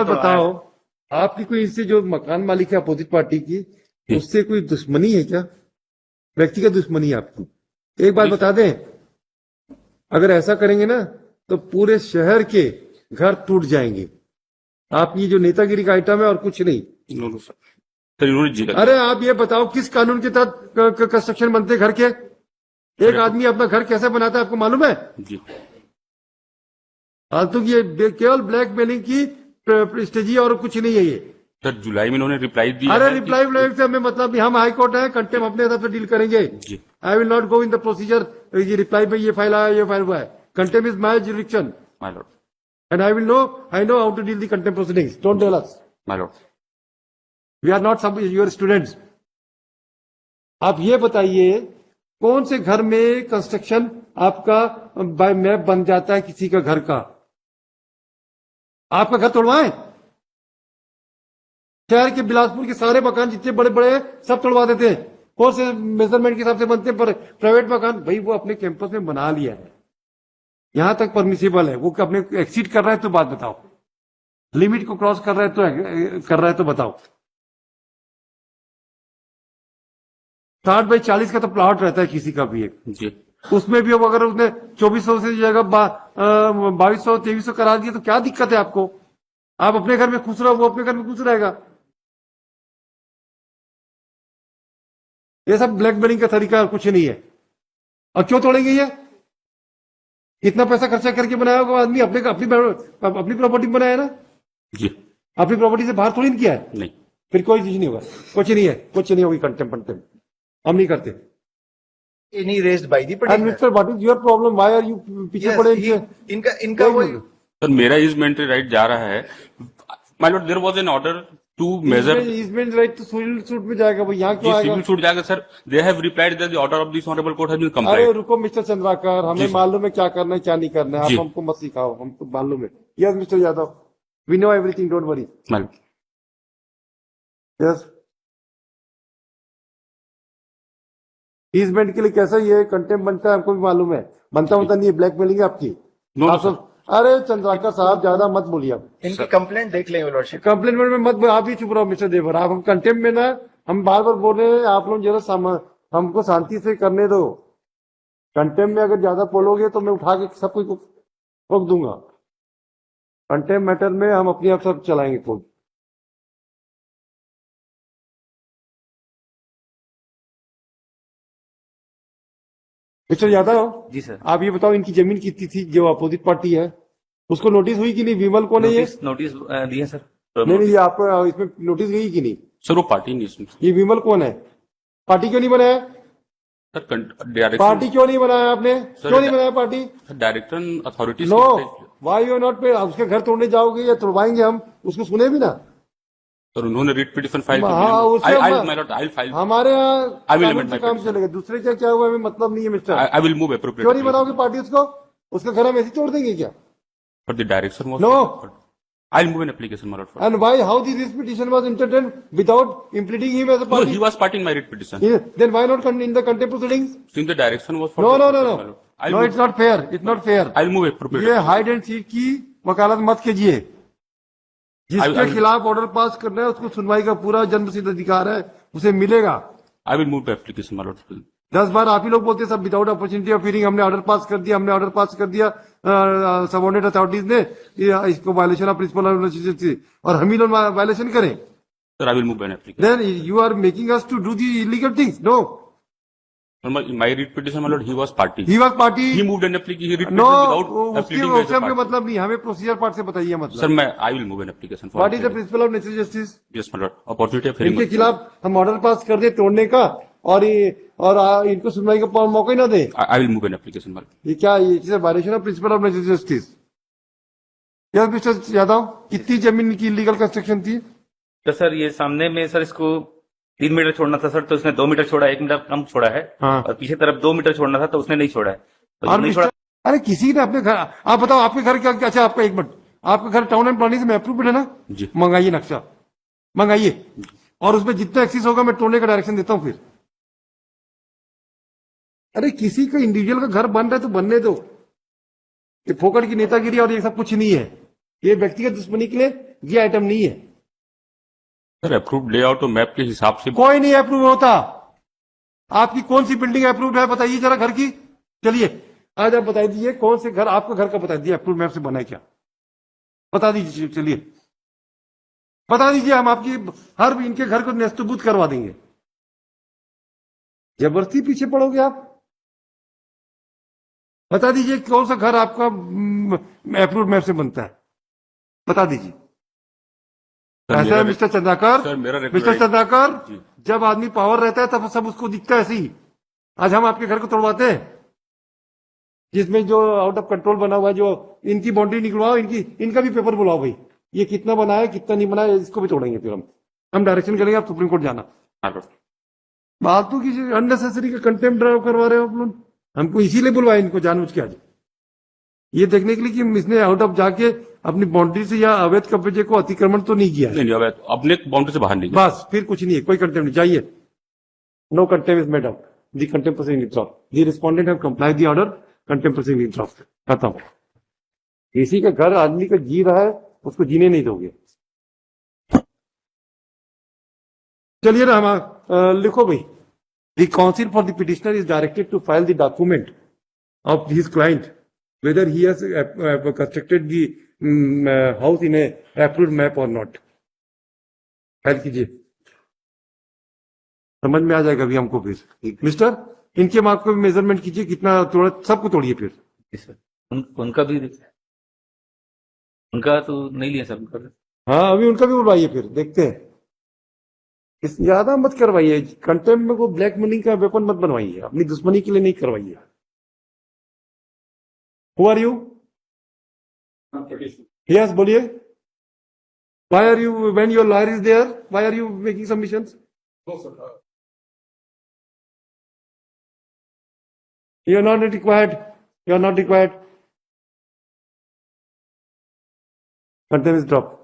बात बताओ, आपकी कोई इससे जो मकान मालिक है अपोजिट पार्टी की, उससे कोई दुश्मनी है क्या? व्यक्तिगत दुश्मनी है आपकी? एक बात बता दें, अगर ऐसा करेंगे ना तो पूरे शहर के घर टूट जाएंगे। आपकी जो नेतागिरी का आइटम है और कुछ नहीं। सर इन्होंने जी अरे आप ये बताओ किस कानून के तहत कंस्ट्रक्शन बनते घर के? एक आदमी अपना घर कैसे बनाता है आपको मालूम है? जी फालतू की ये केवल ब्लैकमेलिंग की स्टेजी और कुछ नहीं है ये। सर जुलाई में इन्होंने रिप्लाई दिया। अरे रिप्लाई व्लाई से हमें मतलब नहीं, हम हाई कोर्ट है, कंटेम अपने हिसाब से डील करेंगे। जी I will not go in the procedure. ये रिप्लाई में ये फाइल आया, ये फाइल हुआ है। Contempt is my jurisdiction my lord, and I know how to deal the contempt proceedings. Don't tell us, my lord. We are not सब your students. आप ये बताइए कौन से घर में कंस्ट्रक्शन आपका बाय मैप बन जाता है किसी का घर का? आपका घर तोड़वाएं? शहर के बिलासपुर के सारे मकान जितने बड़े बड़े हैं सब तोड़वा देते हैं। कौन से मेजरमेंट के हिसाब से बनते हैं? पर प्राइवेट मकान भाई वो अपने कैंपस में बना लिया है, यहां तक परमिसिबल है। वो अपने एक्सीड कर रहा है तो बात बताओ, लिमिट को क्रॉस कर रहा है तो बताओ। 60 बाई 40 का तो प्लॉट रहता है किसी का भी एक, जी उसमें भी अब अगर उसने 2400 से जगह 2200 2300 करा दिया तो क्या दिक्कत है आपको? आप अपने घर में खुश रहो, वो अपने घर में खुश रहेगा। ये सब ब्लैकमेलिंग का तरीका और कुछ नहीं है। और क्यों तोड़ेंगे ये? इतना पैसा खर्चा करके बनाया होगा आदमी, अपनी प्रॉपर्टी में बनाया ना, जी अपनी प्रॉपर्टी से बाहर थोड़ी किया है। नहीं फिर कोई चीज नहीं होगा, कुछ नहीं है, कुछ नहीं होगी। कंटेम्प्ट हम नहीं करते। any raised by the and particular. Mister what is your problem? Why are you पीछे Yes, पड़े? इनका वो सर मेरा इजमेंट्री राइट जा रहा है। My lord, there was an order to measure. Easement right तो सिविल सूट में जाएगा, वो यहाँ क्यों जी आएगा? सिविल सूट जाएगा सर। They have replied that the order of this honourable court has been अरे कंप्लाइड। रुको मिस्टर चंद्राकर, हमें जी। मालूम है क्या करना है क्या नहीं करना है। जी। आप हमको मत सिखाओ, हमको मालूम है। Yes mister Yadav, we know everything, don't worry. Yes, easement के लिए कैसा ये कंटेम्प बनता है हमको भी मालूम है। बनता नहीं है, ब्लैकमेलिंग है आपकी। नो आप सब, अरे चंद्राकर साहब ज्यादा मत बोलिए आप। इनकी कंप्लेंट देख लेंगे लॉर्डशिप। कंप्लेंट में मत, आप ही चुप रहो मिस्टर देवर। आप हम कंटेम्प में ना, हम बार बार बोल रहे हैं आप लोग जरा हमको शांति से करने दो। कंटेम्प में अगर ज्यादा बोलोगे तो मैं उठा के सब कुछ रोक दूंगा। कंटेम्प मैटर में हम अपने आप सब चलाएंगे court. Mister Yadav ji sir. आप ये बताओ, इनकी जमीन कितनी थी जो अपोजिट पार्टी है? उसको नोटिस हुई कि नहीं? विमल को नहीं है? नोटिस दिया सर। नहीं नहीं, ये आपको इसमें नोटिस गई कि नहीं? सर वो पार्टी नहीं इसमें। ये विमल कौन है? पार्टी क्यों नहीं बनाया? सर डायरेक्शन पार्टी क्यों नहीं बनाया आपने? क्यों नहीं बनाया party? Direction authority. No, why you not pay? उसके घर तोड़ने जाओगे या तोड़वाएंगे हम? उसको सुने भी ना। सर उन्होंने रिट पिटीशन फाइल हाँ, उससे फाइल। हमारे यहाँ I will कानून amend से my काम petition. चलेगा, दूसरे क्या हुआ हमें मतलब नहीं है मिस्टर। आई विल मूव क्यों एप्रोप्रिएट नहीं बनाओगे पार्टी उसको? उसका घर हम ऐसे तोड़ देंगे क्या? For the direction was. No. I will move an application my Lord. And why, how this petition was entertained without implementing him as a No, party? he was part in my writ petition. Then why not in the contempt proceedings? Since the direction was for No, the no, no, my no. lord. I'll No, move, it's not fair. It's not fair. I'll move appropriate. ये hide and seek की वकालत मत कीजिए। जिसके I- खिलाफ order pass करना है उसको सुनवाई का पूरा जन्म सिद्ध अधिकार है, उसे मिलेगा। I will move the application, my lord. 10 बार आप ही लोग बोलते हैं सब विदाउट अपॉर्चुनिटी ऑफ हियरिंग। हमने ऑर्डर पास कर दिया, हमने ऑर्डर पास कर दिया सबऑर्डिनेट अथॉरिटीज ने, इसको वायलेशन ऑफ प्रिंसिपल और हम ही लोग वायलेशन करें। Sir, I will move an application. Then you are making us to do the illegal things. No, Sir, my writ petition, my lord, he was party. He was party. He moved an application. He writ no, petition without उसके pleading as उससे a हमको party. मतलब नहीं, हमें procedure part से बताइए मतलब। Sir, I will move an application for. What is the principle of natural justice? Yes, my lord. Opportunity of hearing. इनके खिलाफ हम ऑर्डर पास कर दे तोड़ने का और इनको सुनवाई का मौका ही ना दे। I will move an application, my lord. ये क्या, ये violation of principle of natural justice. Yes mister Yadav, कितनी जमीन की इलीगल कंस्ट्रक्शन थी? तो सर ये सामने में सर इसको 3 मीटर छोड़ना था सर, तो उसने 2 मीटर छोड़ा, 1 मीटर कम छोड़ा है। हाँ। और पीछे तरफ 2 मीटर छोड़ना था तो उसने नहीं छोड़ा है। तो और नहीं छोड़ा। अरे किसी ने अपने घर, आप बताओ आपके घर क्या? अच्छा आपका एक मिनट, आपका घर टाउन एंड प्लानिंग से अप्रूव्ड है ना? जी। मंगाइए नक्शा, मंगाइए, और उसमें जितना एक्सेस होगा मैं तोड़ने का डायरेक्शन देता हूं फिर। अरे किसी का इंडिविजुअल का घर बन रहा है तो बनने दो। ये फोकट की नेतागिरी और ये सब कुछ नहीं है। ये व्यक्तिगत दुश्मनी के लिए ये आइटम नहीं है। सर अप्रूव्ड लेआउट और मैप के हिसाब से कोई नहीं अप्रूव होता। आपकी कौन सी बिल्डिंग अप्रूव्ड है बताइए जरा घर की। चलिए आज आप बता दीजिए कौन से घर, आपका घर का बता दीजिए अप्रूव मैप से बना है क्या, बता दीजिए। चलिए बता दीजिए, हम आपकी हर इनके घर को नेस्तबूत करवा देंगे। जबरदस्ती पीछे पड़ोगे आप। बता दीजिए कौन सा घर आपका अप्रूव मैप से बनता है, बता दीजिए। सर, ऐसा है मेरा- मिस्टर चंद्राकर, सर, मेरा मिस्टर रेफरेंस- चंद्राकर, जी। जब आदमी पावर रहता है तब सब उसको दिखता है ऐसे ही। आज हम आपके घर को तोड़वाते हैं जिसमें जो आउट ऑफ कंट्रोल बना हुआ है, जो इनकी बाउंड्री निकलवाओ, इनका भी पेपर बुलाओ भाई, ये कितना बना है कितना नहीं बना है, इसको भी तोड़ेंगे। फिर हम डायरेक्शन करेंगे, आप सुप्रीम कोर्ट जाना। हाँ, लॉर्ड। फालतू की अननेसेसरी का कंटेम्प्ट ड्राइव करवा रहे हो आप लोग। हमको इसीलिए बुलवाया इनको जानबूझ के आज, ये देखने के लिए कि इसने आउट ऑफ जाके अपनी बाउंड्री से या अवैध कब्जे को अतिक्रमण तो नहीं किया है। नहीं अब अपने बाउंड्री से बाहर नहीं गया। बस फिर कुछ नहीं है, कोई कंटेम्प्ट नहीं। जाइए, no contempt is made up, the contempt proceeding is drop, the respondent have complied the order, contempt proceeding is drop. खत्म। किसी का घर आदमी का जी रहा है उसको जीने नहीं दोगे। चलिए ना, हम लिखो भाई, the counsel for the petitioner is directed to file the document of his client whether he has constructed the house in a approved map or not। File कीजिए, समझ में आ जाएगा अभी हमको। फिर मिस्टर इनके मार्क को भी मेजरमेंट कीजिए, कितना तोड़ा, सबको तोड़िए फिर। सर उनका भी, उनका तो नहीं लिया सर उनका। हाँ अभी उनका भी बुलवाइए, फिर देखते हैं। इस ज्यादा मत करवाइए, कंटेम्प्ट में को ब्लैक मनी का वेपन मत बनवाइए, अपनी दुश्मनी के लिए नहीं करवाइए। Who are you? Yes, बोलिए। Why are you, when your lawyer is there, why are you making submissions? No, sir. You are not required. You are not required. Contempt is dropped.